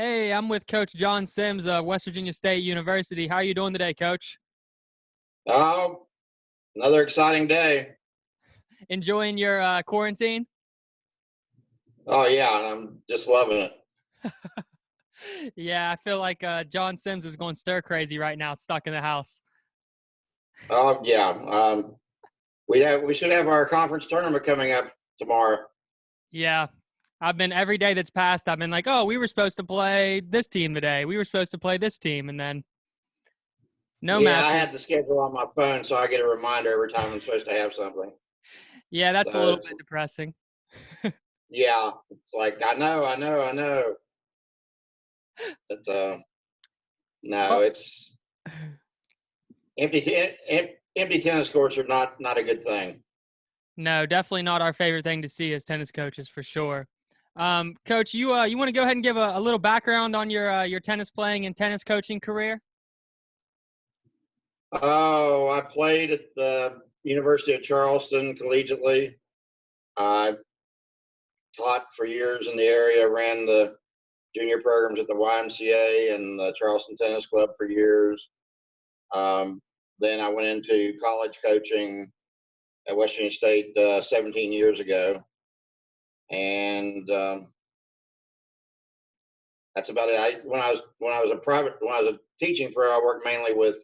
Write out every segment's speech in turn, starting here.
Hey, I'm with Coach John Sims of West Virginia State University. How are you doing today, Coach? Oh, another exciting day. Enjoying your quarantine? Oh yeah, I'm just loving it. Yeah, I feel like John Sims is going stir crazy right now, stuck in the house. Oh yeah. We should have our conference tournament coming up tomorrow. Yeah, I've been every day that's passed. I've been like, oh, we were supposed to play this team today. We were supposed to play this team, and then no Yeah, I had the matches. schedule on my phone, so I get a reminder every time I'm supposed to have something. Yeah, that's a So little it's bit depressing. yeah, it's like I know. It's no, Well, it's empty tennis courts are not a good thing. no, definitely not our favorite thing to see as tennis coaches for sure. Coach, you want to go ahead and give a little background on your tennis playing and tennis coaching career? Oh, I played at the University of Charleston collegiately. I taught for years in the area, ran the junior programs at the YMCA and the Charleston Tennis Club for years. Um, then I went into college coaching at West Virginia State 17 years ago, and that's about it. When I was a teaching pro, I worked mainly with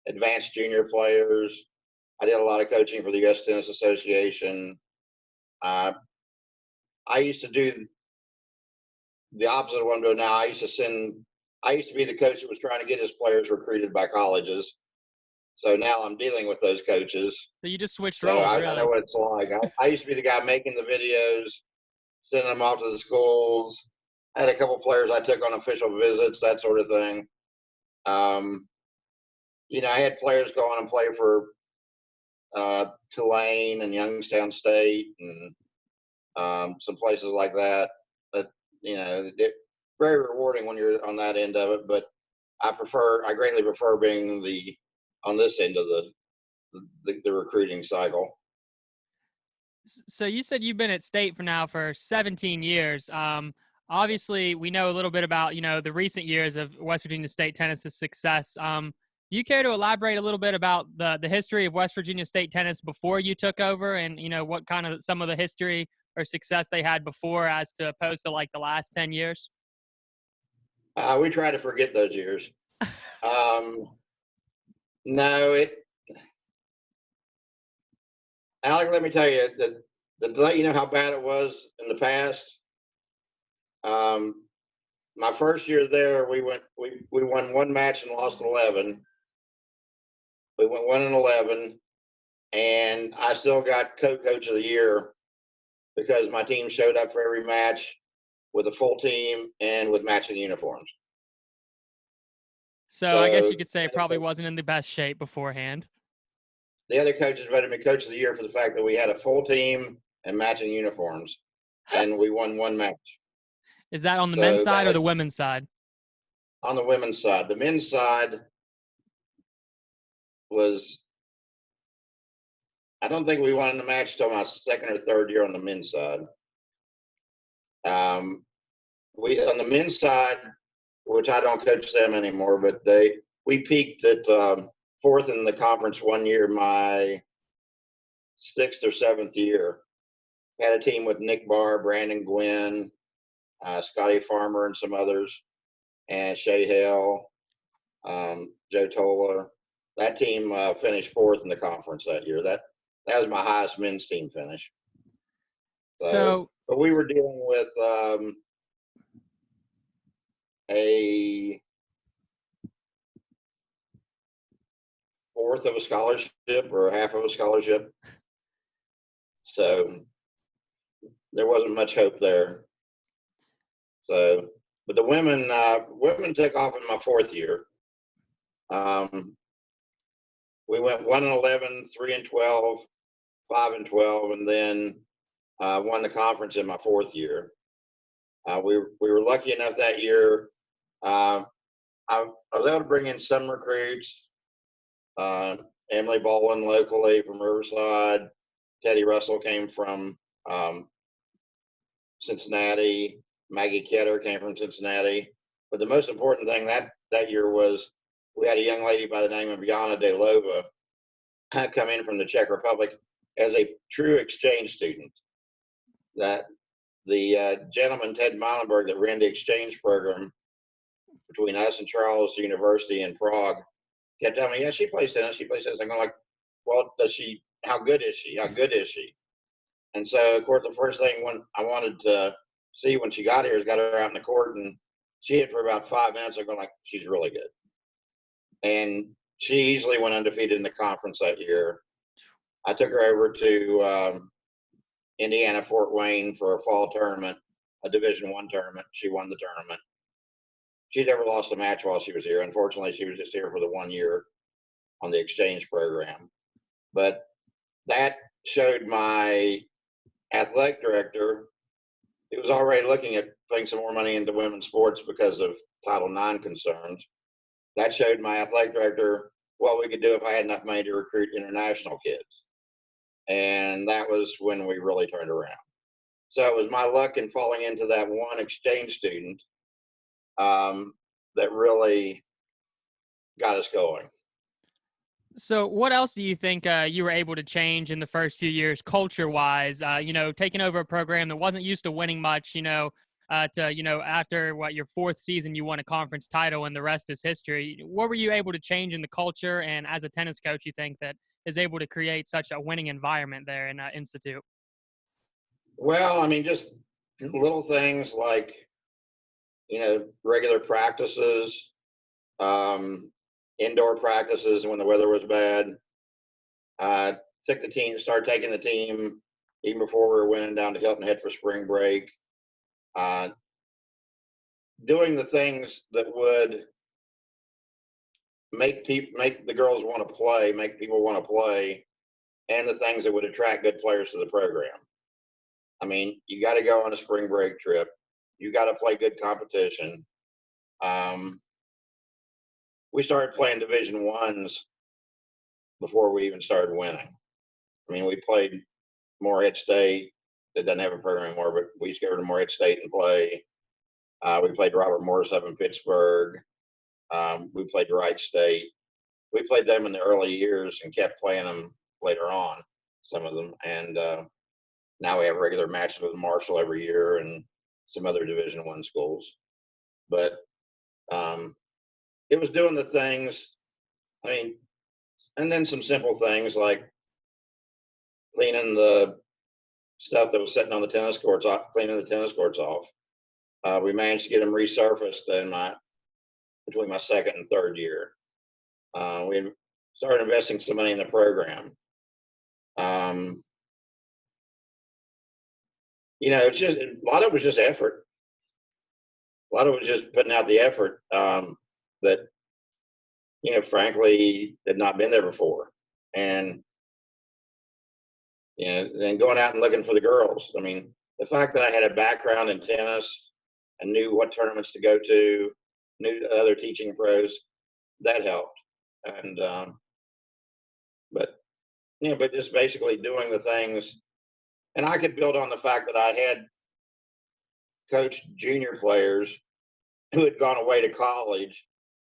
advanced junior players. I did a lot of coaching for the U.S. Tennis Association. Uh, I used to do the opposite of what I'm doing now. I used to be the coach that was trying to get his players recruited by colleges. So now I'm dealing with those coaches. So you just switched So roles, I know really. what it's like. I used to be the guy making the videos, sending them off to the schools. I had a couple players I took on official visits, that sort of thing. Um, I had players go on and play for Tulane and Youngstown State and some places like that. But very rewarding when you're on that end of it. But I greatly prefer being on this end of the recruiting cycle. So you said you've been at State for 17 years. Obviously, we know a little bit about the recent years of West Virginia State tennis's success. Do you care to elaborate a little bit about the history of West Virginia State tennis before you took over, and what kind of some of the history or success they had before, as to opposed to like the last 10 years? We try to forget those years. Um, no, Alec, let me tell you that to let you know how bad it was in the past. Um, my first year there, we won one match and lost 11. We went 1-11, and I still got co-coach of the year because my team showed up for every match with a full team and with matching uniforms. So I guess So you could say it probably wasn't in the best shape beforehand. the other coaches voted me coach of the year for the fact that we had a full team and matching uniforms, and we won one match. Is that on the men's So side or that the women's side? on the women's side. The men's side was, I don't think we won the match till my second or third year on the men's side. Um, we on the men's side, which I don't coach them anymore, but we peaked at fourth in the conference one year, my sixth or seventh year. Had a team with Nick Barr, Brandon Gwynn, Scotty Farmer, and some others, and Shay Hale, Joe Tola. That team finished fourth in the conference that year. That was my highest men's team finish. So, So but we were dealing with a fourth of a scholarship or half of a scholarship. So there wasn't much hope there. So, but the women took off in my fourth year. We went 1-11, 3-12, 5-12, and then won the conference in my fourth year. We were lucky enough that year. I was able to bring in some recruits. Emily Baldwin locally from Riverside. Teddy Russell came from Cincinnati. Maggie Ketter came from Cincinnati. But the most important thing that year was we had a young lady by the name of Jana Delova come in from the Czech Republic as a true exchange student. That the gentleman, Ted Meilenberg, that ran the exchange program between us and Charles University in Prague, kept telling me, yeah, she plays tennis, she plays tennis. I'm like, well, how good is she? How good is she? And so, of course, the first thing when I wanted to see when she got here is got her out in the court, and she hit for about 5 minutes. I'm going like, she's really good. And she easily went undefeated in the conference that year. I took her over to Indiana, Fort Wayne for a fall tournament, a Division I tournament. She won the tournament. She'd never lost a match while she was here. Unfortunately, she was just here for the 1 year on the exchange program. But that showed my athletic director, he was already looking at putting some more money into women's sports because of Title IX concerns. That showed my athletic director what we could do if I had enough money to recruit international kids. And that was when we really turned around. So it was my luck in falling into that one exchange student that really got us going. So what else do you think you were able to change in the first few years culture-wise, taking over a program that wasn't used to winning much, after your fourth season, you won a conference title and the rest is history. What were you able to change in the culture? And as a tennis coach, you think that is able to create such a winning environment there in Institute? Well, I mean, just little things like, regular practices, indoor practices when the weather was bad. Started taking the team even before we were winning down to Hilton Head for spring break. Doing the things that would make the girls want to play, make people want to play, and the things that would attract good players to the program. I mean, you got to go on a spring break trip. You got to play good competition. We started playing Division I's before we even started winning. I mean, we played Morehead State. That doesn't have a program anymore, but we used to go to Morehead State and play. We played Robert Morris up in Pittsburgh. We played Wright State. We played them in the early years and kept playing them later on, some of them. And now we have regular matches with Marshall every year and some other Division I schools. But it was doing the things, and then some simple things like cleaning the stuff that was sitting on the tennis courts off, cleaning the tennis courts off. We managed to get them resurfaced between my second and third year. We started investing some money in the program. It's just a lot of it was just effort. A lot of it was just putting out the effort that, frankly, had not been there before. And then going out and looking for the girls. I mean, the fact that I had a background in tennis and knew what tournaments to go to, knew other teaching pros, that helped. And but just basically doing the things. And I could build on the fact that I had coached junior players who had gone away to college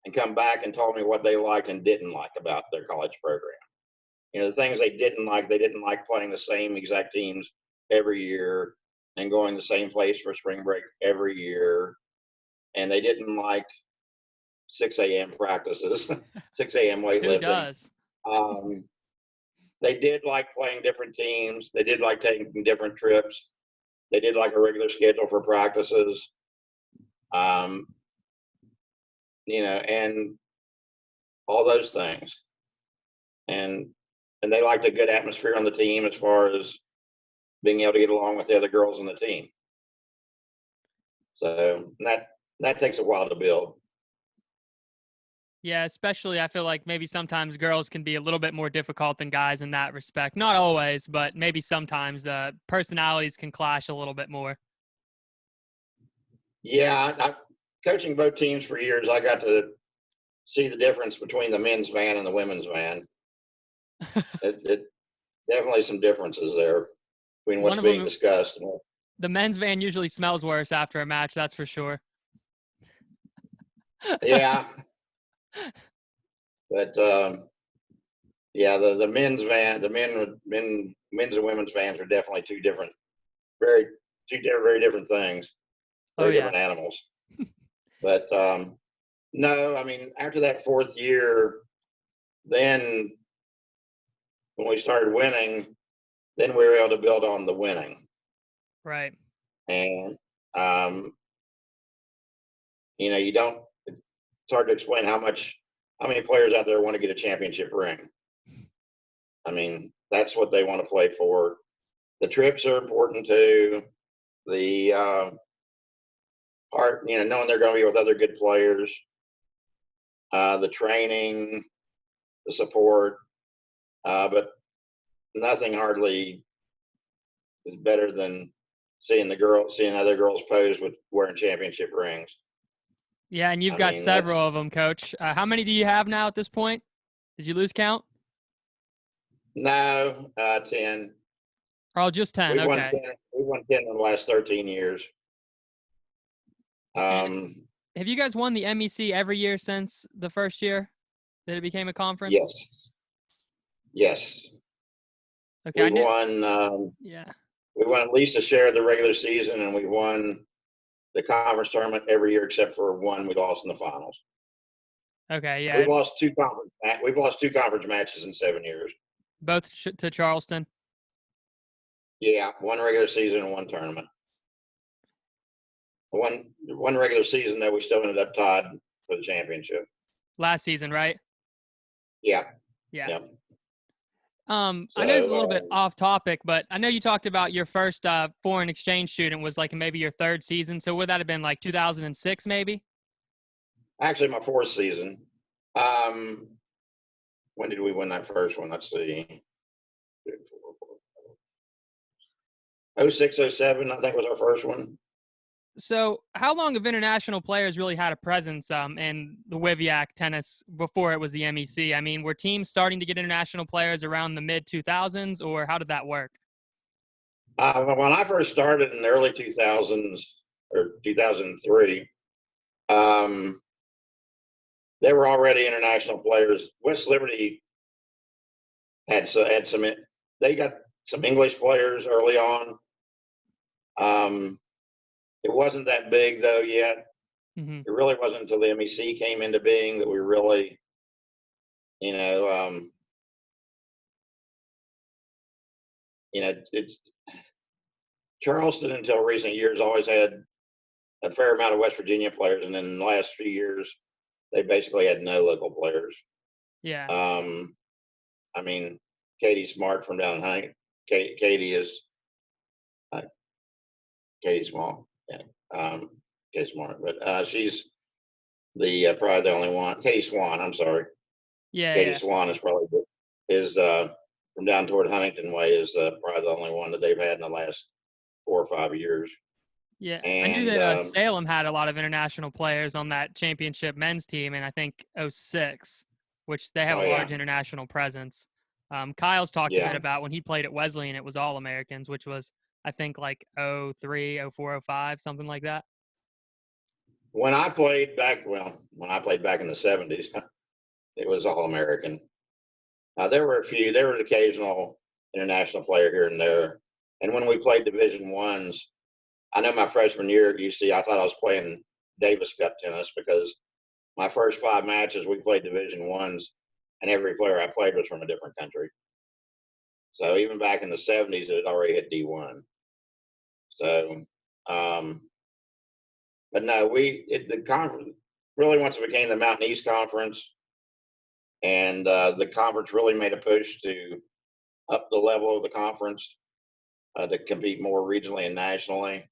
and come back and told me what they liked and didn't like about their college program. The things they didn't like playing the same exact teams every year and going the same place for spring break every year. And they didn't like 6 a.m. practices, 6 a.m. weightlifting. Who does? They did like playing different teams. They did like taking different trips. They did like a regular schedule for practices. And all those things. And they liked a good atmosphere on the team as far as being able to get along with the other girls on the team. So that takes a while to build. Yeah, especially I feel like maybe sometimes girls can be a little bit more difficult than guys in that respect. Not always, but maybe sometimes the personalities can clash a little bit more. Yeah, coaching both teams for years, I got to see the difference between the men's van and the women's van. It definitely some differences there between what's being discussed. The men's van usually smells worse after a match, that's for sure. Yeah. But yeah, the men's van, men's and women's vans are definitely two very different things, Oh very yeah. different animals. But no, I mean, after that fourth year, then when we started winning, then we were able to build on the winning. Right. And um, you don't. It's hard to explain how many players out there want to get a championship ring. I mean, that's what they want to play for. The trips are important too. The part, knowing they're going to be with other good players, the training, the support, but nothing hardly is better than seeing other girls pose with wearing championship rings. Yeah, and you've I got mean, that's several of them, Coach. How many do you have now at this point? Did you lose count? no 10. Oh, just 10. We've won Okay. 10. We've won 10 in the last 13 years. And Um, have you guys won the MEC every year since the first year that it became a conference? yes, yes. Okay, I We've knew. won. Yeah. We won at least a share of the regular season, and we've won the conference tournament every year except for one we lost in the finals. Okay, yeah. We've lost two conference matches in 7 years. Both to Charleston. Yeah, one regular season and one tournament. One regular season that we still ended up tied for the championship. Last season, right? Yeah. Yeah. Yeah. I know it's a little So bit off topic, but I know you talked about your first foreign exchange student was like maybe your third season. So would that have been like 2006 maybe? actually, my fourth season. Um, when did we win that first one? Let's see. 06, 07, I think was our first one. So how long have international players really had a presence in the WIVIAC tennis before it was the MEC? I mean, were teams starting to get international players around the mid 2000s, or how did that work? When I first started in the early 2000s or 2003, um, there were already international players. West Liberty had some. They got some English players early on. It wasn't that big though yet. Mm-hmm. It really wasn't until the MEC came into being that we really, you know, um, it's Charleston until recent years always had a fair amount of West Virginia players, and then in the last few years, they basically had no local players. Yeah. Um, I mean, Katie Smart from down in Huntington. Katie is uh, Katie Small. Yeah. Katie Smart, but she's probably the only one. Katie Swan. I'm sorry. Yeah. Katie Yeah. Swan is probably is from down toward Huntington way is probably the only one that they've had in the last 4 or 5 years. Yeah. I knew And that Salem had a lot of international players on that championship men's team, and I think '06, which they have oh a yeah, large international presence. Kyle's talked a bit yeah. about when he played at Wesleyan, it was all Americans, which was I think like '03, '04, '05, something like that. When I played back in the '70s, it was all American. There were an occasional international player here and there. And when we played Division Ones, I know my freshman year at UC, I thought I was playing Davis Cup tennis because my first 5 matches we played Division Ones, and every player I played was from a different country. So even back in the '70s, it had already hit D1. So, but no, the conference really once it became the Mountain East Conference, and the conference really made a push to up the level of the conference to compete more regionally and nationally.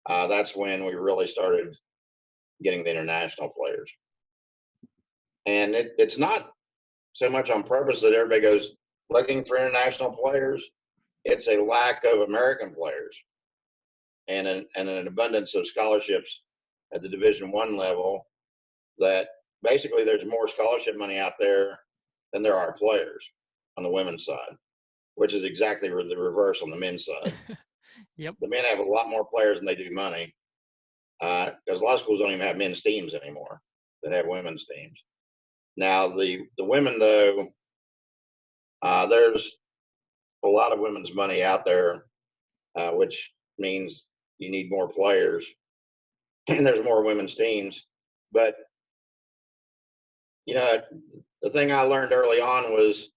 That's when we really started getting the international players. And it's not so much on purpose that everybody goes looking for international players. It's a lack of American players and an abundance of scholarships at the Division I level that basically there's more scholarship money out there than there are players on the women's side, which is exactly the reverse on the men's side. Yep. The men have a lot more players than they do money, because a lot of schools don't even have men's teams anymore. They have women's teams. Now the women though, there's a lot of women's money out there, which means you need more players, and there's more women's teams. But you know, the thing I learned early on was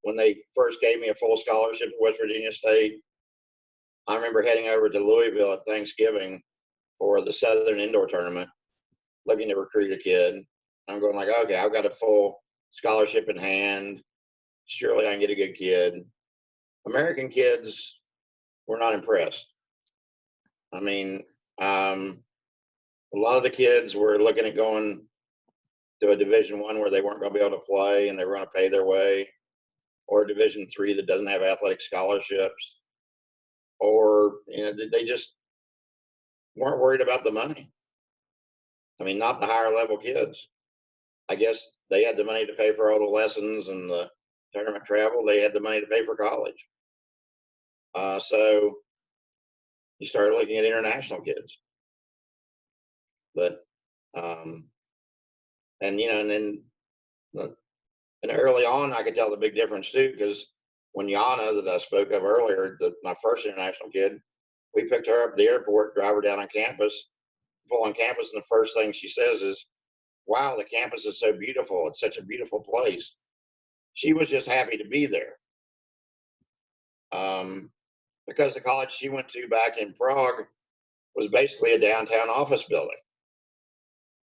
when they first gave me a full scholarship at West Virginia State. I remember heading over to Louisville at Thanksgiving for the Southern Indoor Tournament, looking to recruit a kid. I'm going like, okay, I've got a full scholarship in hand. Surely I can get a good kid. American kids were not impressed. I mean, a lot of the kids were looking at going to a Division I where they weren't going to be able to play and they were going to pay their way, or a Division III that doesn't have athletic scholarships, or they just weren't worried about the money. I mean, not the higher level kids. I guess they had the money to pay for all the lessons and the tournament travel. They had the money to pay for college. So you start looking at international kids. But, and then and early on, I could tell the big difference too, because when Yana, that I spoke of earlier, my first international kid, we picked her up at the airport, drive her down on campus, pull on campus, and the first thing she says is, "Wow, the campus is so beautiful. It's such a beautiful place." She was just happy to be there. Because the college she went to back in Prague was basically a downtown office building.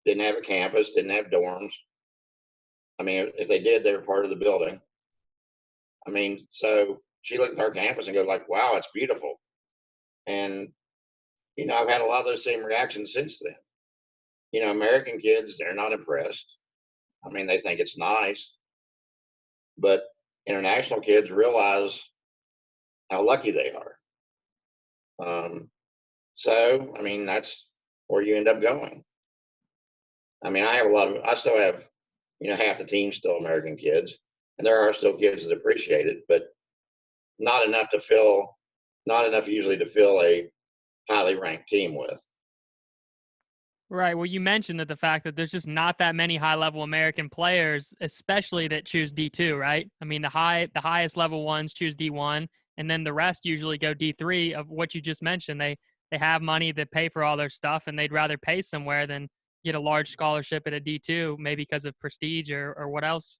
Didn't have a campus, didn't have dorms. I mean, if they did, they were part of the building. I mean, so she looked at our campus and goes like, "Wow, it's beautiful." And I've had a lot of those same reactions since then. American kids, they're not impressed. I mean, they think it's nice, but international kids realize how lucky they are. So, I mean, that's where you end up going. I mean, I still have, half the team still American kids, and there are still kids that appreciate it, but not enough usually to fill a highly ranked team with. Right. Well, you mentioned that the fact that there's just not that many high-level American players, especially that choose D2, right? I mean, the highest level ones choose D1, and then the rest usually go D3. Of what you just mentioned, they have money to pay for all their stuff, and they'd rather pay somewhere than get a large scholarship at a D2, maybe because of prestige or what else.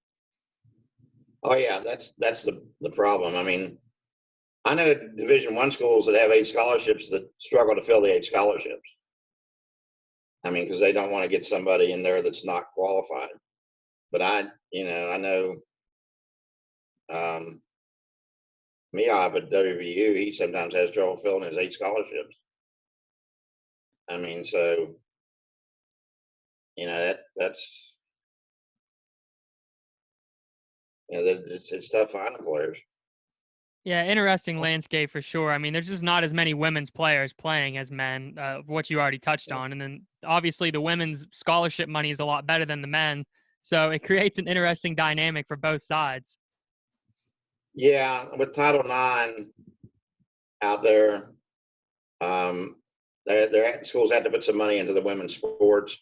Oh yeah, that's the problem. I mean, I know Division I schools that have 8 scholarships that struggle to fill the 8 scholarships. I mean, because they don't want to get somebody in there that's not qualified. But I know Miab at WVU, he sometimes has trouble filling his 8 scholarships. I mean, so that's it's tough finding players. Yeah, interesting landscape for sure. I mean, there's just not as many women's players playing as men, what you already touched on. And then obviously the women's scholarship money is a lot better than the men. So it creates an interesting dynamic for both sides. Yeah, with Title IX out there, their schools have to put some money into the women's sports,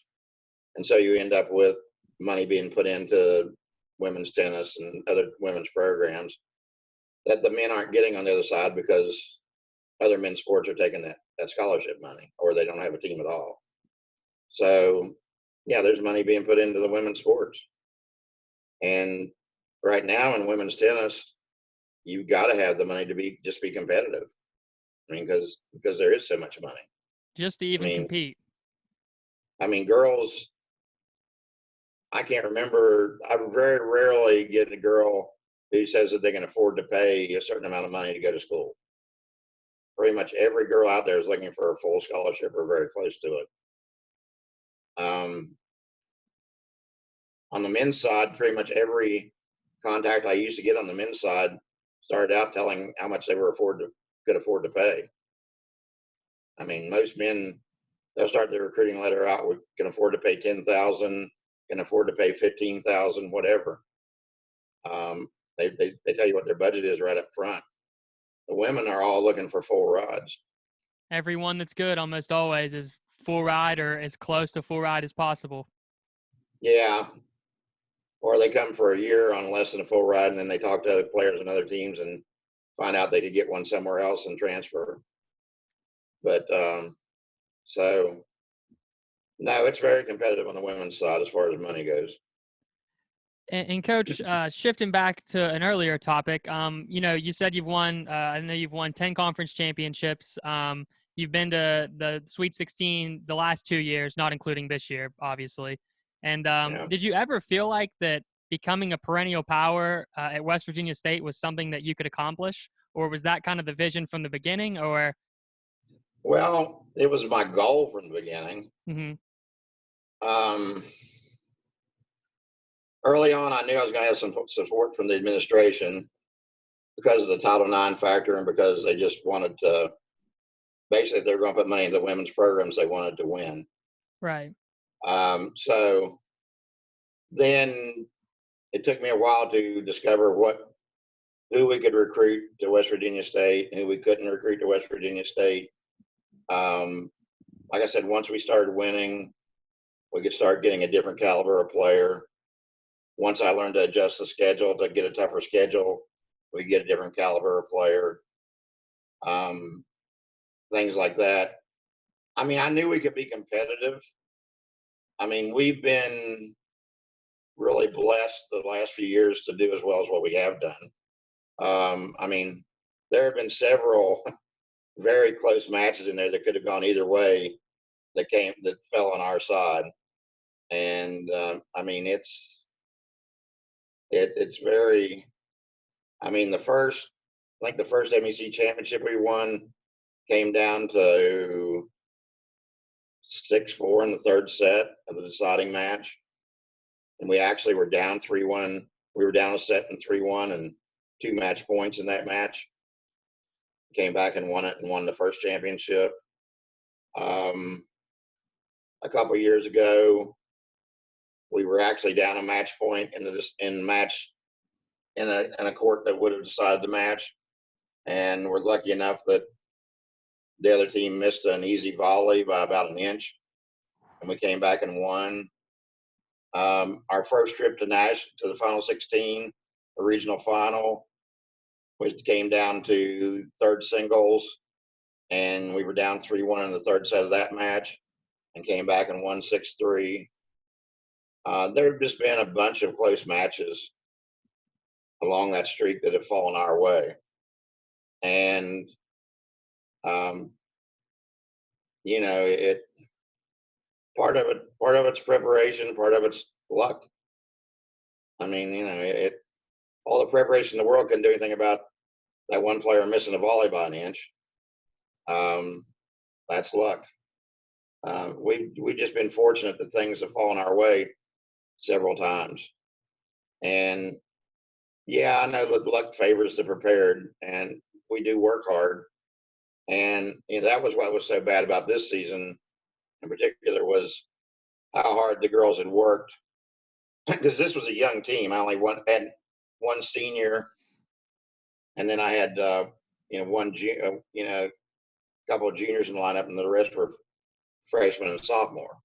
and so you end up with money being put into women's tennis and other women's programs that the men aren't getting on the other side because other men's sports are taking that scholarship money, or they don't have a team at all. So, yeah, there's money being put into the women's sports, and right now in women's tennis, you've got to have the money to be competitive. I mean, because there is so much money. Just to I even mean, compete. girls. I can't remember. I very rarely get a girl who says that they can afford to pay a certain amount of money to go to school. Pretty much every girl out there is looking for a full scholarship or very close to it. On the men's side, pretty much every contact I used to get on the men's side started out telling how much they could afford to pay. I mean, most men, they'll start their recruiting letter out, we can afford to pay 10,000, can afford to pay 15,000, whatever. They tell you what their budget is right up front. The women are all looking for full rides. Everyone that's good almost always is full ride or as close to full ride as possible. Yeah. Or they come for a year on less than a full ride, and then they talk to other players and other teams and find out they could get one somewhere else and transfer. But so no, it's very competitive on the women's side as far as money goes. And Coach, shifting back to an earlier topic, you said you've won. I know you've won 10 conference championships. You've been to the Sweet 16 the last 2 years, not including this year, obviously. And Yeah. did you ever feel like that becoming a perennial power at West Virginia State was something that you could accomplish, or was that kind of the vision from the beginning? Or Well, it was my goal from the beginning. mm-hmm. Um, Early on, I knew I was going to have some support from the administration because of the Title IX factor and because they just wanted to, basically, if they were going to put money into women's programs, they wanted to win. Right. So then it took me a while to discover who we could recruit to West Virginia State, who we couldn't recruit to West Virginia State. Like I said, once we started winning, we could start getting a different caliber of player. Once I learned to adjust the schedule to get a tougher schedule, we get a different caliber of player. Things like that. I mean, I knew we could be competitive. I mean, we've been really blessed the last few years to do as well as what we have done. I mean, there have been several very close matches in there that could have gone either way that fell on our side. And I mean, it's very. I mean, I think the first MEC championship we won came down to 6-4 in the third set of the deciding match, and we actually were down 3-1. We were down a set in 3-1 and 2 match points in that match. Came back and won it and won the first championship. A couple of years ago, we were actually down a match point in a court that would have decided the match, and we're lucky enough that the other team missed an easy volley by about an inch, and we came back and won. Our first trip to the Final 16, the regional final, which came down to third singles, and we were down 3-1 in the third set of that match, and came back and won 6-3. There have just been a bunch of close matches along that streak that have fallen our way, and it part of it's preparation, part of it's luck. I mean, all the preparation in the world couldn't do anything about that one player missing a volley by an inch. That's luck. We've just been fortunate that things have fallen our way several times. And yeah, I know that luck favors the prepared, and we do work hard. And that was what was so bad about this season in particular, was how hard the girls had worked. Because this was a young team. I only had one senior, and then I had couple of juniors in the lineup, and the rest were freshmen and sophomore.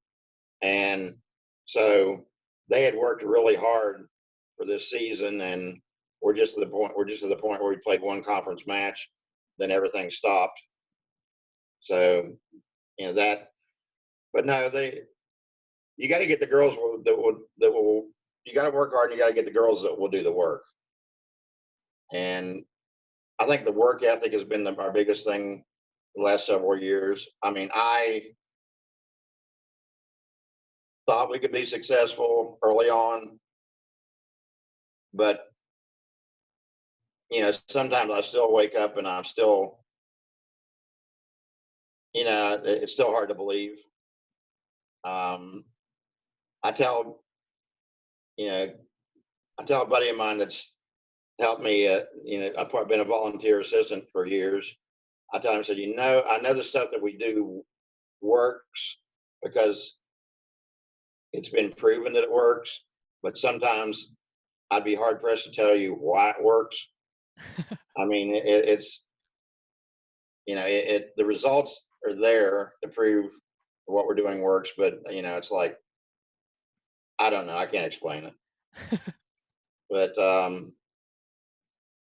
And so they had worked really hard for this season, and we're just to the point where we played one conference match, then everything stopped. So but no, you got to get the girls you got to work hard, and you got to get the girls that will do the work. And I think the work ethic has been our biggest thing the last several years. I mean, I thought we could be successful early on, but sometimes I still wake up and I'm still, it's still hard to believe. I tell a buddy of mine that's helped me. I've been a volunteer assistant for years. I tell him, I said, I know the stuff that we do works because it's been proven that it works, but sometimes I'd be hard pressed to tell you why it works. I mean, the results are there to prove what we're doing works, but it's like, I don't know, I can't explain it. But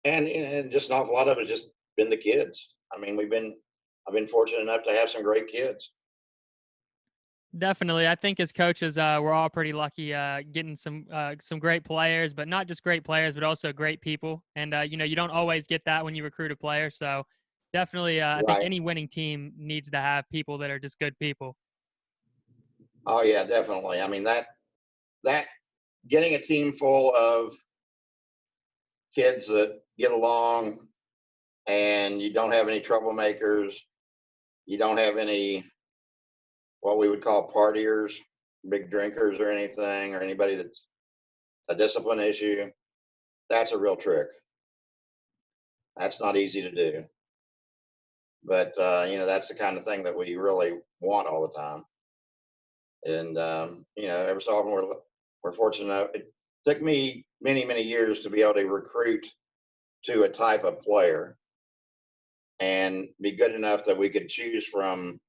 and just an awful lot of it's just been the kids. I mean, I've been fortunate enough to have some great kids. Definitely. I think as coaches, we're all pretty lucky getting some great players, but not just great players, but also great people. And you don't always get that when you recruit a player. So definitely, I think Right. any winning team needs to have people that are just good people. Oh yeah, definitely. I mean that getting a team full of kids that get along and you don't have any troublemakers, you don't have any what we would call partiers, big drinkers or anything, or anybody that's a discipline issue. That's a real trick. That's not easy to do, but that's the kind of thing that we really want all the time. And every so often we're fortunate enough. It took me many years to be able to recruit to a type of player and be good enough that we could choose from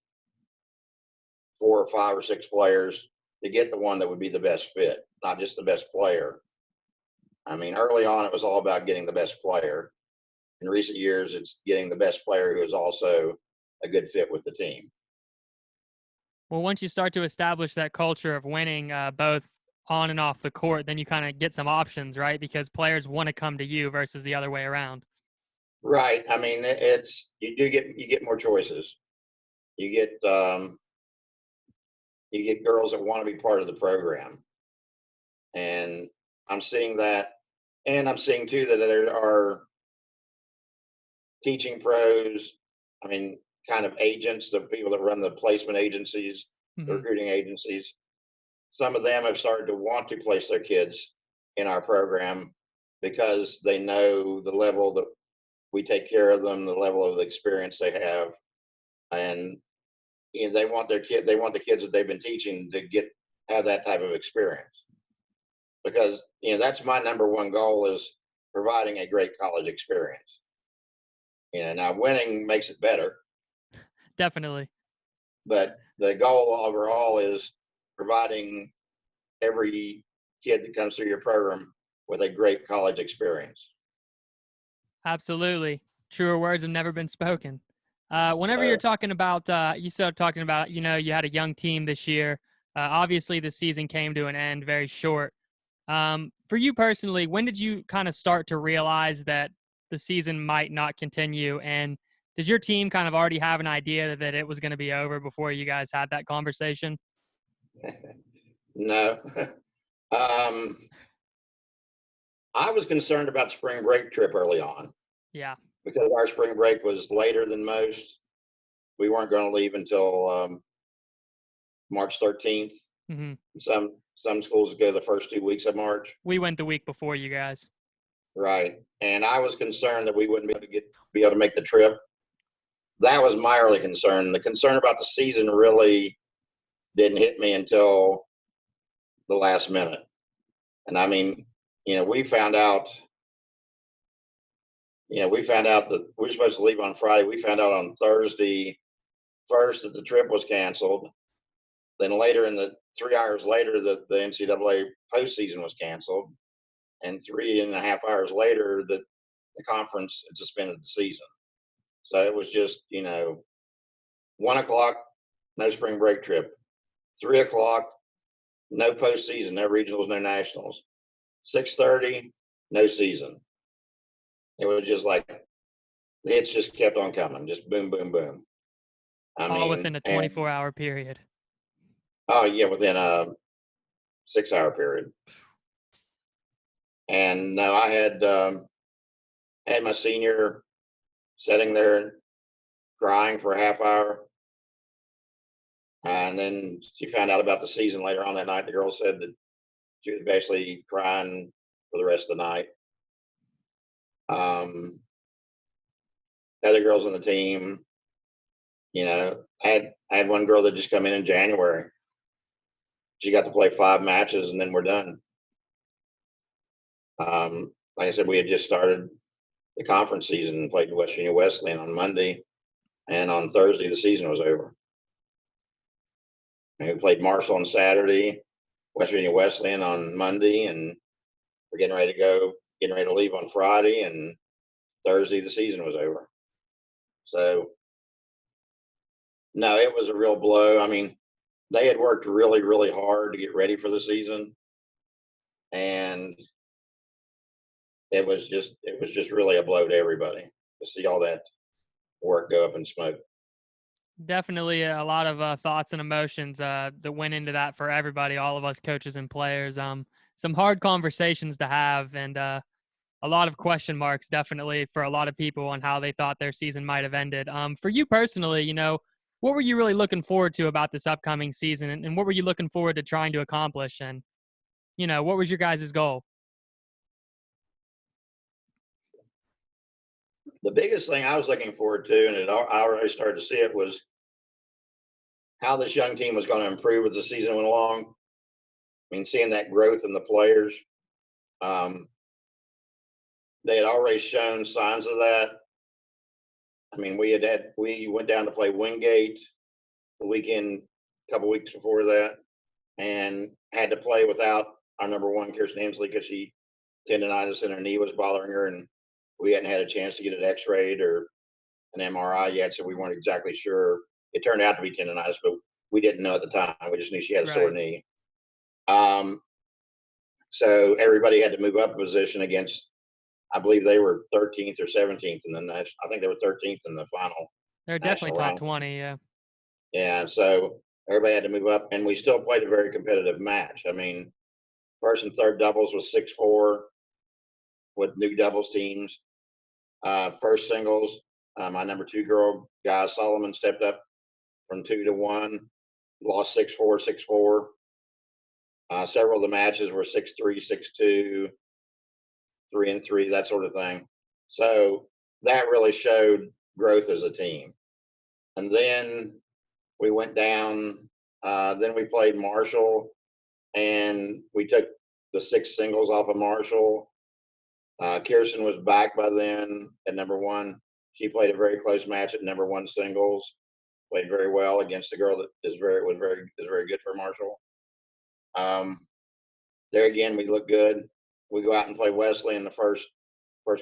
4 or 5 or 6 players to get the one that would be the best fit, not just the best player. I mean, early on it was all about getting the best player. In recent years, it's getting the best player who is also a good fit with the team. Well, once you start to establish that culture of winning, both on and off the court, then you kind of get some options, right? Because players want to come to you versus the other way around. Right. I mean, it's you get more choices. You get you get girls that want to be part of the program, and I'm seeing that, and I'm seeing too that there are teaching pros. I mean, kind of agents, the people that run the placement agencies, the Hmm. recruiting agencies. Some of them have started to want to place their kids in our program because they know the level that we take care of them, the level of the experience they have, and they want they want the kids that they've been teaching to have that type of experience. Because that's my number one goal is providing a great college experience. Now winning makes it better, Definitely. but the goal overall is providing every kid that comes through your program with a great college experience. Absolutely. Truer words have never been spoken. Whenever you're So talking about, you started talking about, you had a young team this year. Obviously, the season came to an end very short. For you personally, when did you kind of start to realize that the season might not continue? And did your team kind of already have an idea that it was going to be over before you guys had that conversation? no, um, I was concerned about spring break trip early on Yeah. because our spring break was later than most. We weren't going to leave until March 13th. Hmm. Some schools go the first 2 weeks of March. We went the week before you guys. Right. And I was concerned that we wouldn't be able to make the trip. That was my early concern. The concern about the season really didn't hit me until the last minute. And I mean, we found out, we found out that we were supposed to leave on Friday. We found out on Thursday first that the trip was canceled. Then later, in the 3 hours later, that the NCAA postseason was canceled, and 3.5 hours later, that the conference had suspended the season. So it was just 1 o'clock, no spring break trip. 3 o'clock, no postseason, no regionals, no nationals. 6:30, no season. It was just like the hits just kept on coming, just boom, boom, boom. I All mean, within a and 24-hour period. oh yeah, within a 6 hour period. And no, had my senior sitting there crying for a half hour. And then she found out about the season later on that night. The girl said that she was basically crying for the rest of the night. Other girls on the team, I had one girl that just come in January. She got to play 5 matches and then we're done. Like I said, we had just started the conference season and played West Virginia Wesleyan on Monday. And on Thursday, the season was over. And we played Marshall on Saturday, West Virginia Wesleyan on Monday, and we're getting ready to leave on Friday, and Thursday the season was over. So no, it was a real blow. I mean, they had worked really, really hard to get ready for the season, and it was just really a blow to everybody to see all that work go up in smoke. Definitely a lot of thoughts and emotions that went into that for everybody, all of us coaches and players. Some hard conversations to have, and a lot of question marks definitely for a lot of people on how they thought their season might have ended. For you personally, what were you really looking forward to about this upcoming season, and what were you looking forward to trying to accomplish? And, what was your guys' goal? The biggest thing I was looking forward to, and I already started to see it, was how this young team was going to improve as the season went along. I mean, seeing that growth in the players. They had already shown signs of that. I mean, we went down to play Wingate the weekend, a couple weeks before that, and had to play without our number one, Kirsten Hensley, because she tendonitis in her knee was bothering her, and we hadn't had a chance to get it X-rayed or an MRI yet, so we weren't exactly sure. It turned out to be tendonitis, but we didn't know at the time. We just knew she had a sore knee. So everybody had to move up a position against, I believe they were 13th or 17th in the national. I think they were 13th in the final. They're definitely top 20, yeah. Yeah, so everybody had to move up, and we still played a very competitive match. I mean, first and third doubles was 6-4 with new doubles teams. First singles, my number 2 girl, Guy Solomon, stepped up from 2-1, lost 6-4, 6-4. Several of the matches were 6-3, 6-2, 3-3, that sort of thing. So that really showed growth as a team. And then we went down. Then we played Marshall, and we took the 6 singles off of Marshall. Kirsten was back by then at number 1. She played a very close match at number 1 singles. Played very well against a girl that is very good for Marshall. There again, we look good. We go out and play Wesley in the first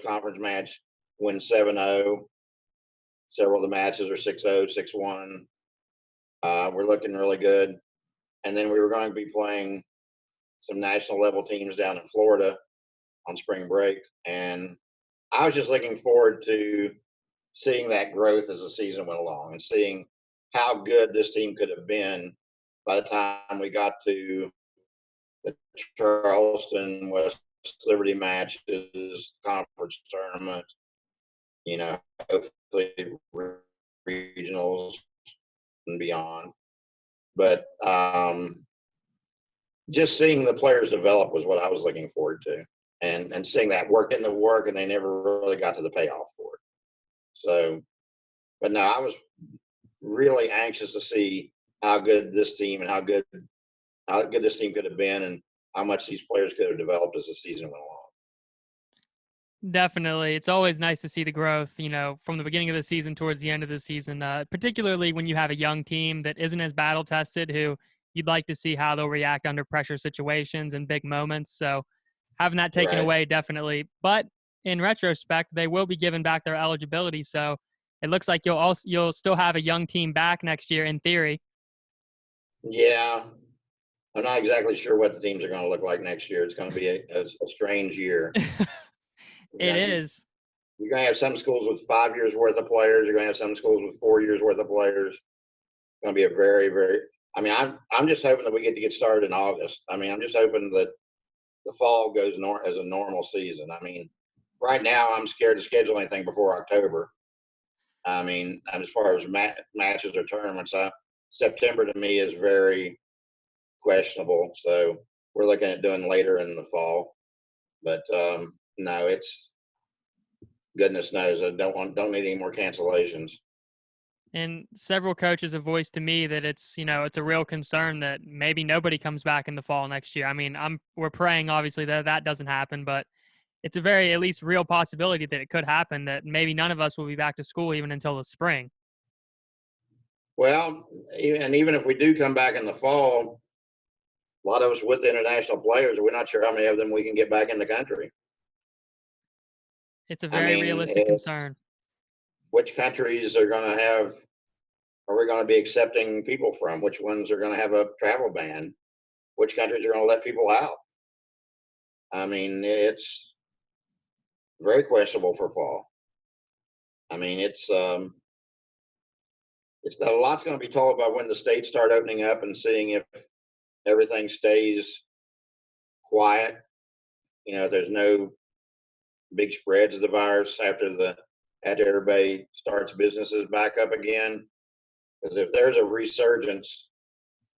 conference match, win 7-0. Several of the matches are 6-0, 6-1. We're looking really good. And then we were going to be playing some national level teams down in Florida on spring break. And I was just looking forward to seeing that growth as the season went along and seeing how good this team could have been by the time we got to the Charleston West Liberty matches, conference tournament, hopefully regionals and beyond. But just seeing the players develop was what I was looking forward to, and seeing that work in the work, and they never really got to the payoff for it. So, but no, I was really anxious to see how good this team and how good this team could have been, and how much these players could have developed as the season went along. Definitely. It's always nice to see the growth, from the beginning of the season towards the end of the season, particularly when you have a young team that isn't as battle tested, who you'd like to see how they'll react under pressure situations and big moments. So having that taken away, definitely. But in retrospect, they will be given back their eligibility. So it looks like you'll still have a young team back next year in theory. Yeah. I'm not exactly sure what the teams are going to look like next year. It's going to be a strange year. It is. You're going to have some schools with 5 years worth of players. You're going to have some schools with 4 years worth of players. It's going to be a very, very, I mean, I'm just hoping that we get started in August. I mean, I'm just hoping that the fall goes as a normal season. I mean, right now I'm scared to schedule anything before October. I mean, as far as matches or tournaments, September to me is very questionable. So we're looking at doing later in the fall. But no, it's, goodness knows, I don't need any more cancellations. And several coaches have voiced to me that it's a real concern that maybe nobody comes back in the fall next year. I mean, we're praying obviously that doesn't happen, but it's a very at least real possibility that it could happen, that maybe none of us will be back to school even until the spring. Well, and even if we do come back in the fall, a lot of us with international players, we're not sure how many of them we can get back in the country. It's a I very mean, realistic it's concern. which countries are going to have, are we going to be accepting people from? Which ones are going to have a travel ban? Which countries are going to let people out? I mean, it's very questionable for fall. I mean, it's a lot's going to be told about when the states start opening up and seeing if everything stays quiet. You know, there's no big spreads of the virus after everybody starts businesses back up again. Because if there's a resurgence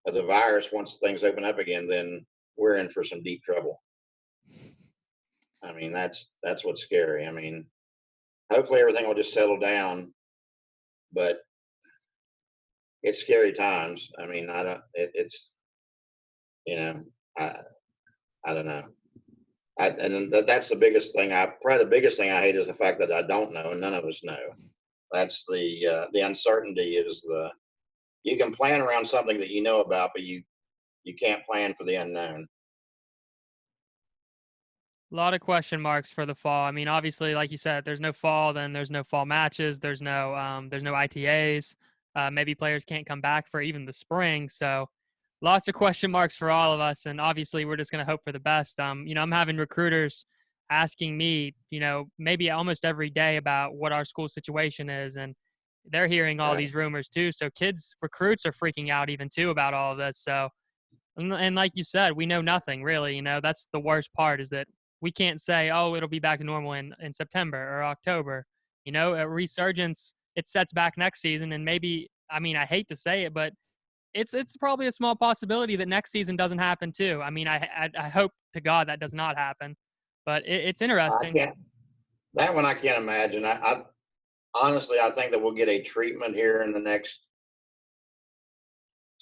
of the virus once things open up again, then we're in for some deep trouble. I mean, that's what's scary. I mean, hopefully everything will just settle down, but it's scary times. I mean, I don't. It's you know, I I don't know. And that's the biggest thing. Probably the biggest thing I hate is the fact that I don't know, and none of us know. That's the uncertainty is the you can plan around something that you know about, but you can't plan for the unknown. A lot of question marks for the fall. I mean, obviously, like you said, there's no fall, then there's no fall matches, there's no ITAs. Maybe players can't come back for even the spring. So lots of question marks for all of us. And obviously we're just gonna hope for the best. I'm having recruiters asking me, maybe almost every day about what our school situation is. And they're hearing all Right. these rumors too. So recruits are freaking out even too about all of this. So and like you said, we know nothing really. That's the worst part is that we can't say, oh, it'll be back to normal in September or October. A resurgence, it sets back next season. And maybe, I mean, I hate to say it, but it's probably a small possibility that next season doesn't happen too. I mean, I hope to God that does not happen, but it's I interesting. can't that one I can't imagine. I honestly I think that we'll get a treatment here in the next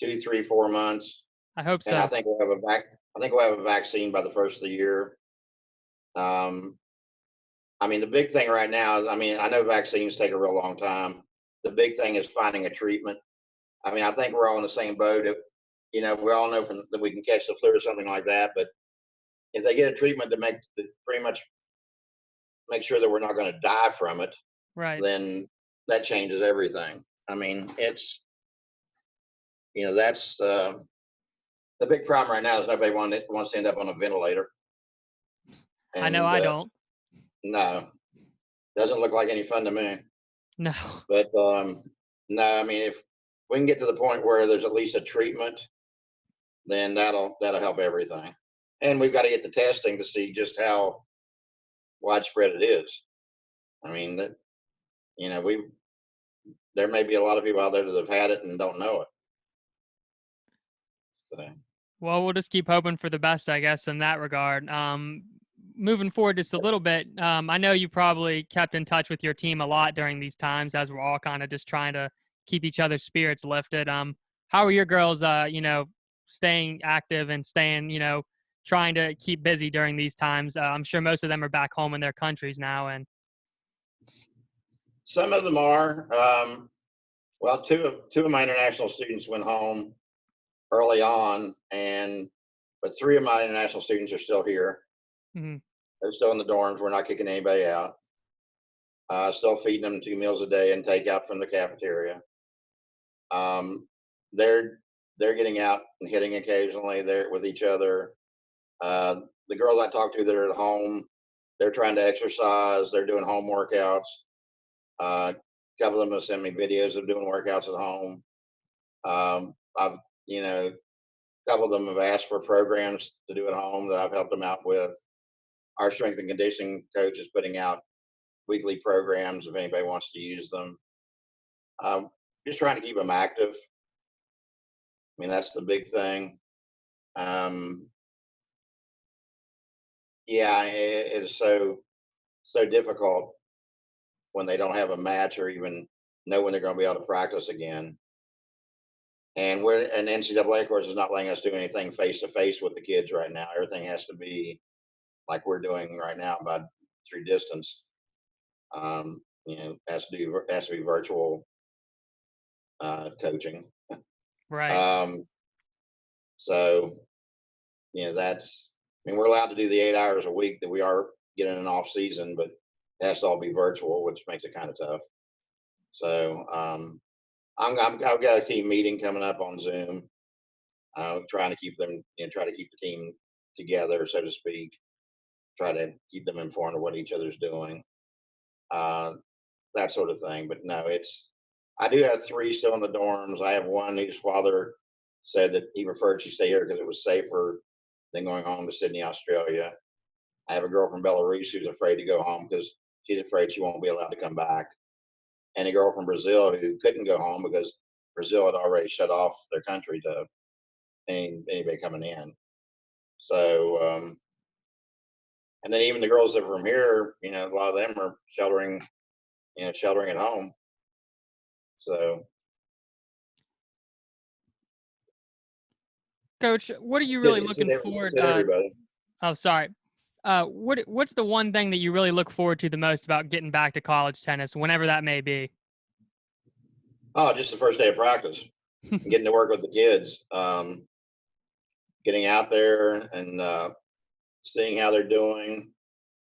2, 3, 4 months, I hope and I so. think we'll have a vac. I think we'll have a vaccine by the first of the year. Um, I mean, the big thing right now is, I mean, I know vaccines take a real long time. The big thing is finding a treatment. I mean, I think we're all in the same boat. We all know that we can catch the flu or something like that. But if they get a treatment that pretty much make sure that we're not going to die from it, Right. then that changes everything. I mean, that's the big problem right now is nobody wants to end up on a ventilator, I know and I don't. no, doesn't look like any fun to me. No. But no, I mean, if we can get to the point where there's at least a treatment, then that'll help everything. And we've got to get the testing to see just how widespread it is. I mean, that we there may be a lot of people out there that have had it and don't know it. So, Well, we'll just keep hoping for the best, I guess, in that regard. Moving forward just a little bit, I know you probably kept in touch with your team a lot during these times as we're all kind of just trying to keep each other's spirits lifted. How are your girls, staying active and staying, trying to keep busy during these times? I'm sure most of them are back home in their countries now. And some of them are. Well, two of my international students went home early on, but three of my international students are still here. mhm, They're still in the dorms. We're not kicking anybody out. Still feeding them 2 meals a day and takeout from the cafeteria. Um, they're they're getting out and hitting occasionally. They're with each other. The girls I talk to that are at home, they're trying to exercise. They're doing home workouts. A couple of them have sent me videos of doing workouts at home. I've a couple of them have asked for programs to do at home that I've helped them out with. Our strength and conditioning coach is putting out weekly programs if anybody wants to use them. Um, just trying to keep them active. I mean, that's the big thing. Um, yeah, it is so difficult when they don't have a match or even know when they're going to be able to practice again. And NCAA, of course, is not letting us do anything face to face with the kids right now. Everything has to be like we're doing right now, by through distance. Has to be virtual coaching. Right. Um, so, that's, I mean, we're allowed to do the 8 hours a week that we are getting an off season, but it has to all be virtual, which makes it kind of tough. So, I've got a team meeting coming up on Zoom, trying to keep them, try to keep the team together, so to speak, try to keep them informed of what each other's doing, uh, that sort of thing. But no, I do have three still in the dorms. I have one whose father said that he preferred she stay here because it was safer than going home to Sydney, Australia. I have a girl from Belarus who's afraid to go home because she's afraid she won't be allowed to come back, and a girl from Brazil who couldn't go home because Brazil had already shut off their country to anybody coming in. So, and then even the girls that are from here, a lot of them are sheltering at home. So, Coach, what are you it's it, really it's it, looking it's forward? it everybody. Oh, sorry. What's the one thing that you really look forward to the most about getting back to college tennis, whenever that may be? Oh, just the first day of practice, getting to work with the kids, getting out there and seeing how they're doing,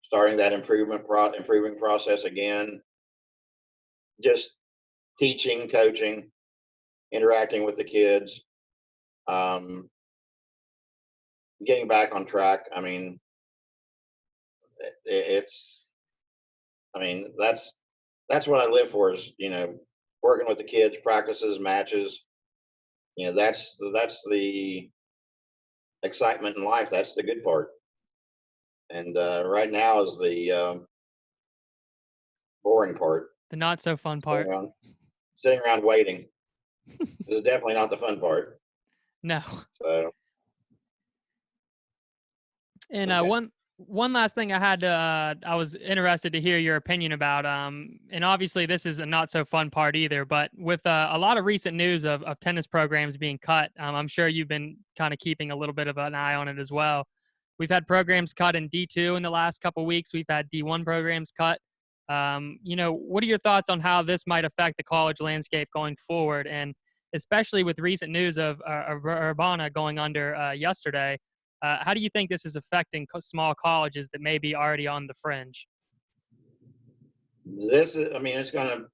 starting that improving process again, just teaching, coaching, interacting with the kids, um, getting back on track. I mean, it's, I mean, that's what I live for is, working with the kids, practices, matches. That's the excitement in life. That's the good part. And right now is the boring part. The not so fun Sitting part. around, sitting around waiting. This is definitely not the fun part. No. So, And okay. one last thing I was interested to hear your opinion about. And obviously this is a not so fun part either. But with a lot of recent news of tennis programs being cut, I'm sure you've been kind of keeping a little bit of an eye on it as well. We've had programs cut in D2 in the last couple of weeks. We've had D1 programs cut. What are your thoughts on how this might affect the college landscape going forward, and especially with recent news of Urbana going under yesterday? How do you think this is affecting small colleges that may be already on the fringe? This is, I mean, it's going to,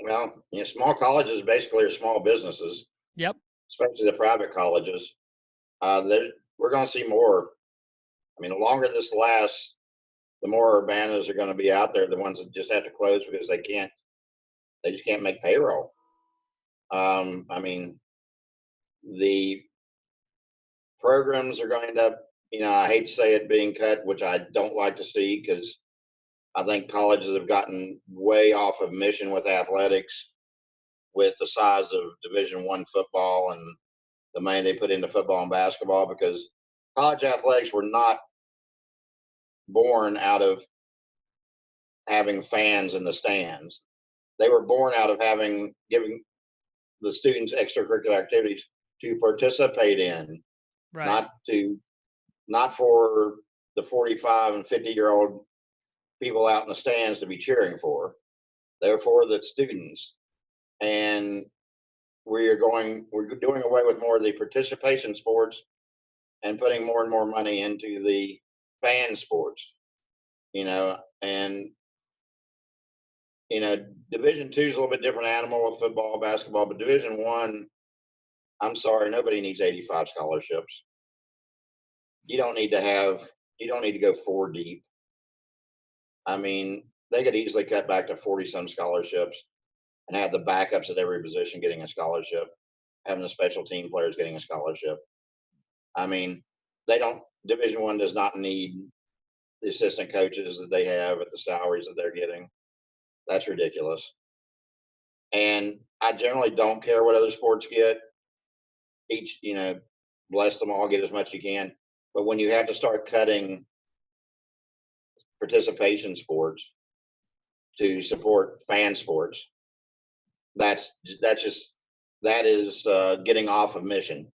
well, small colleges basically are small businesses, Yep. especially the private colleges. We're going to see more. I mean, the longer this lasts, the more urbanas are going to be out there. The ones that just have to close because they just can't make payroll. I mean, the programs are going to, I hate to say it, being cut, which I don't like to see because I think colleges have gotten way off of mission with athletics, with the size of Division I football and the money they put into football and basketball, because college athletics were not born out of having fans in the stands. They were born out of giving the students extracurricular activities to participate in, Right. not to not for the 45 and 50-year-old people out in the stands to be cheering for. They're for the students. And we're doing away with more of the participation sports and putting more and more money into the fan sports, and Division II is a little bit different animal with football, basketball, but Division I, I'm sorry, nobody needs 85 scholarships. You don't need to go four deep. I mean, they could easily cut back to 40 some scholarships and have the backups at every position getting a scholarship, having the special team players getting a scholarship. I mean, Division I does not need the assistant coaches that they have at the salaries that they're getting. That's ridiculous. And I generally don't care what other sports get. Each, bless them all, get as much as you can. But when you have to start cutting participation sports to support fan sports, that's just that is getting off of mission.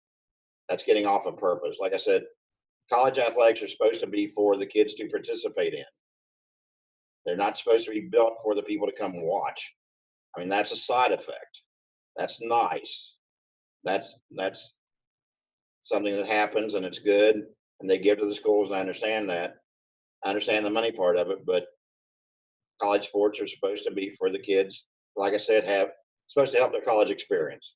That's getting off of purpose. Like I said, college athletics are supposed to be for the kids to participate in. They're not supposed to be built for the people to come watch. I mean, that's a side effect. That's nice. That's something that happens and it's good and they give to the schools, and I understand that. I understand the money part of it, but college sports are supposed to be for the kids. Like I said, have supposed to help their college experience.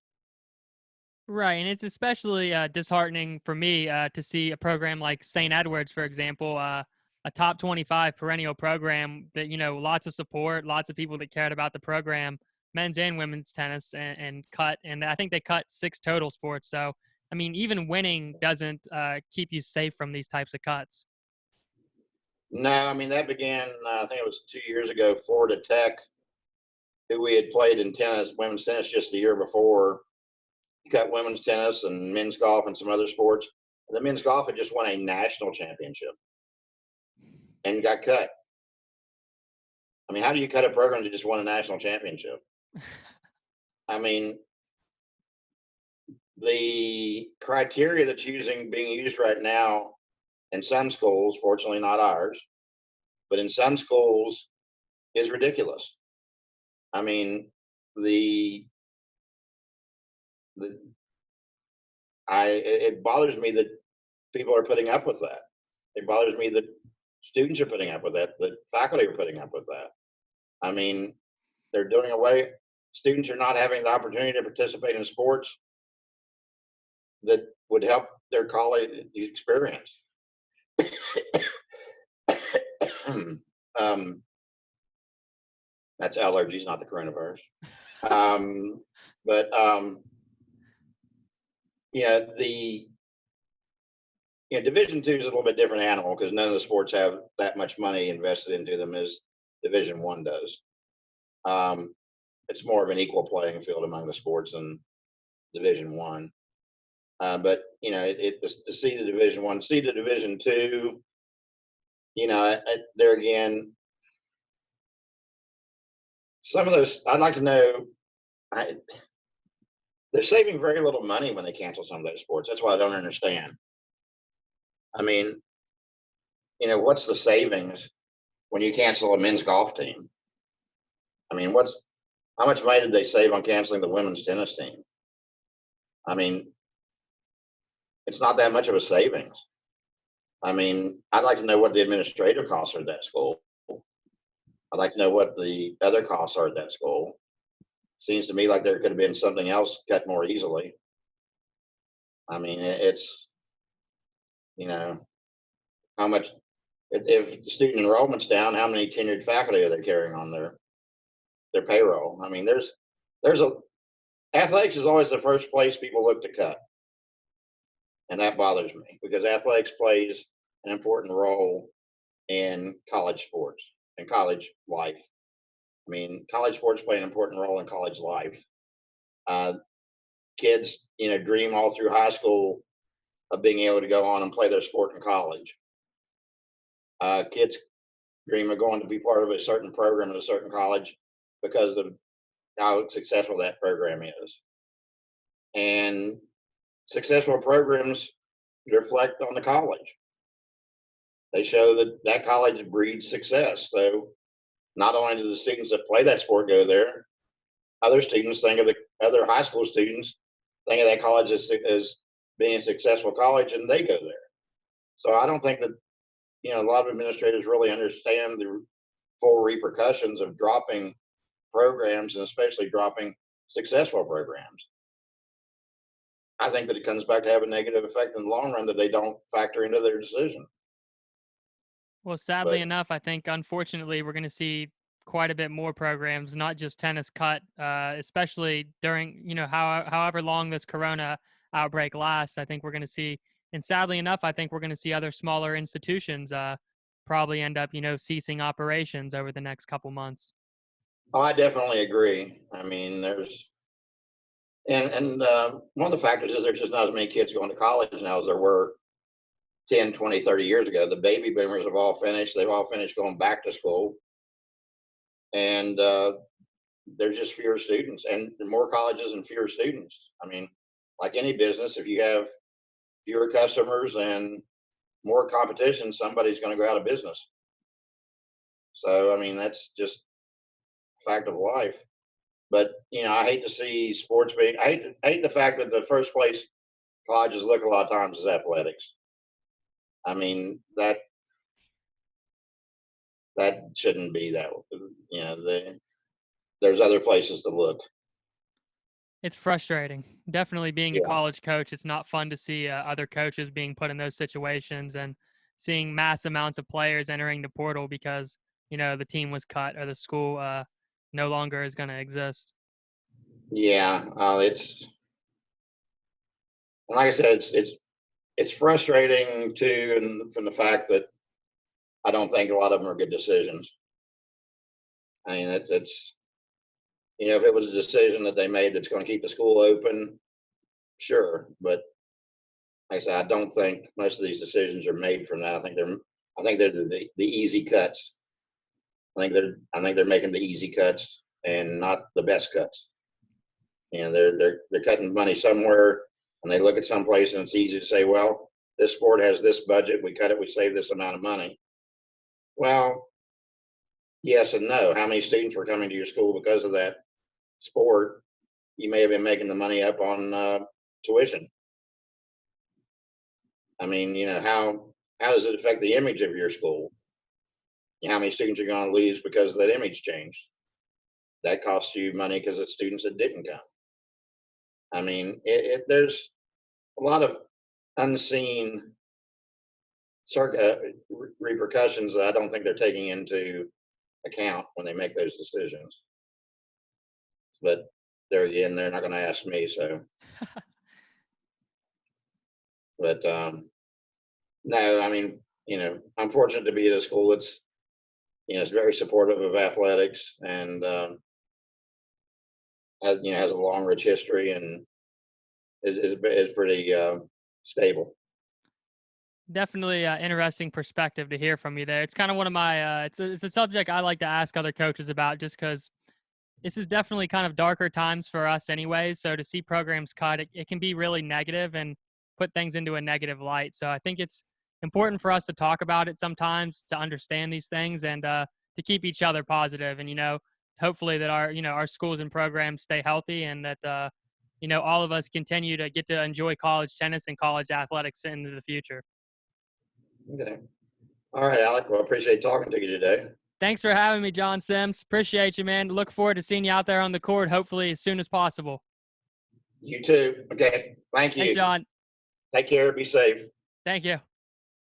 Right, and it's especially disheartening for me to see a program like St. Edward's, for example, a top 25 perennial program that, lots of support, lots of people that cared about the program, men's and women's tennis, and cut. And I think they cut 6 total sports. So, I mean, even winning doesn't keep you safe from these types of cuts. No, I mean that began. I think it was 2 years ago. Florida Tech, who we had played in tennis, women's tennis, just the year before, cut women's tennis and men's golf and some other sports. And the men's golf had just won a national championship and got cut. I mean, how do you cut a program that just won a national championship? I mean, the criteria that's being used right now in some schools, fortunately not ours, but in some schools is ridiculous. I mean, the the it bothers me that people are putting up with that. It bothers me that students are putting up with that, that faculty are putting up with that. I mean, they're doing away. Students are not having the opportunity to participate in sports that would help their college experience. um, that's allergies, not the coronavirus. But yeah, the Division II is a little bit different animal because none of the sports have that much money invested into them as Division I does. It's more of an equal playing field among the sports than Division I. But to see the Division I, see the Division II, there again, some of those I'd like to know. They're saving very little money when they cancel some of those sports. That's what I don't understand. I mean, what's the savings when you cancel a men's golf team? I mean, how much money did they save on canceling the women's tennis team? I mean, it's not that much of a savings. I mean, I'd like to know what the administrative costs are at that school. I'd like to know what the other costs are at that school. Seems to me like there could have been something else cut more easily. I mean, it's, how much, if the student enrollment's down, how many tenured faculty are they carrying on their payroll? I mean, athletics is always the first place people look to cut. And that bothers me because athletics plays an important role in college sports and college life. I mean, college sports play an important role in college life. Kids, dream all through high school of being able to go on and play their sport in college. Kids dream of going to be part of a certain program at a certain college because of how successful that program is. And successful programs reflect on the college. They show that college breeds success. So not only do the students that play that sport go there, other students think of the other high school students think of that college as being a successful college, and they go there. So I don't think that a lot of administrators really understand the full repercussions of dropping programs, and especially dropping successful programs. I think that it comes back to have a negative effect in the long run that they don't factor into their decision. Well, sadly But enough, I think unfortunately we're going to see quite a bit more programs, not just tennis cut, especially during however long this corona outbreak lasts. I think we're going to see, and sadly enough, I think we're going to see other smaller institutions probably end up ceasing operations over the next couple months. I definitely agree. I mean, one of the factors is there's just not as many kids going to college now as there were 10, 20, 30 years ago. The baby boomers have all finished. They've all finished going back to school. And there's just fewer students and more colleges and fewer students. I mean, like any business, if you have fewer customers and more competition, somebody's going to go out of business. So, I mean, that's just a fact of life. But I hate to see sports being. I hate the fact that the first place colleges look a lot of times is athletics. I mean that shouldn't be that. There's other places to look. It's frustrating. Definitely being a Yeah, college coach, it's not fun to see other coaches being put in those situations and seeing mass amounts of players entering the portal because, the team was cut or the school no longer is going to exist. yeah. It's like I said, it's frustrating too, and from the fact that I don't think a lot of them are good decisions. I mean, it's if it was a decision that they made that's going to keep the school open, sure. But like I said, I don't think most of these decisions are made from that. I think they're the easy cuts. I think they're making the easy cuts and not the best cuts. They're cutting money somewhere, and they look at some place, and it's easy to say, well, this sport has this budget. We cut it. We save this amount of money. Well, yes and no. How many students were coming to your school because of that sport? You may have been making the money up on tuition. I mean, how does it affect the image of your school? How many students are going to lose because that image changed? That costs you money because it's students that didn't come. I mean, there's a lot of unseen repercussions that I don't think they're taking into account when they make those decisions. But there again, they're not going to ask me. So, but no, I mean, I'm fortunate to be at a school that's it's very supportive of athletics and has a long, rich history and is pretty stable. Definitely interesting perspective to hear from you there. It's kind of one of my it's a subject I like to ask other coaches about just because this is definitely kind of darker times for us anyways. So to see programs cut, it can be really negative and put things into a negative light. So I think it's important for us to talk about it sometimes, to understand these things and to keep each other positive and, hopefully that our schools and programs stay healthy and that, all of us continue to get to enjoy college tennis and college athletics into the future. Okay. All right, Alec. Well, I appreciate talking to you today. Thanks for having me, John Sims. Appreciate you, man. Look forward to seeing you out there on the court, hopefully as soon as possible. You too. Okay. Thank Thanks, you. John. Take care. Be safe. Thank you.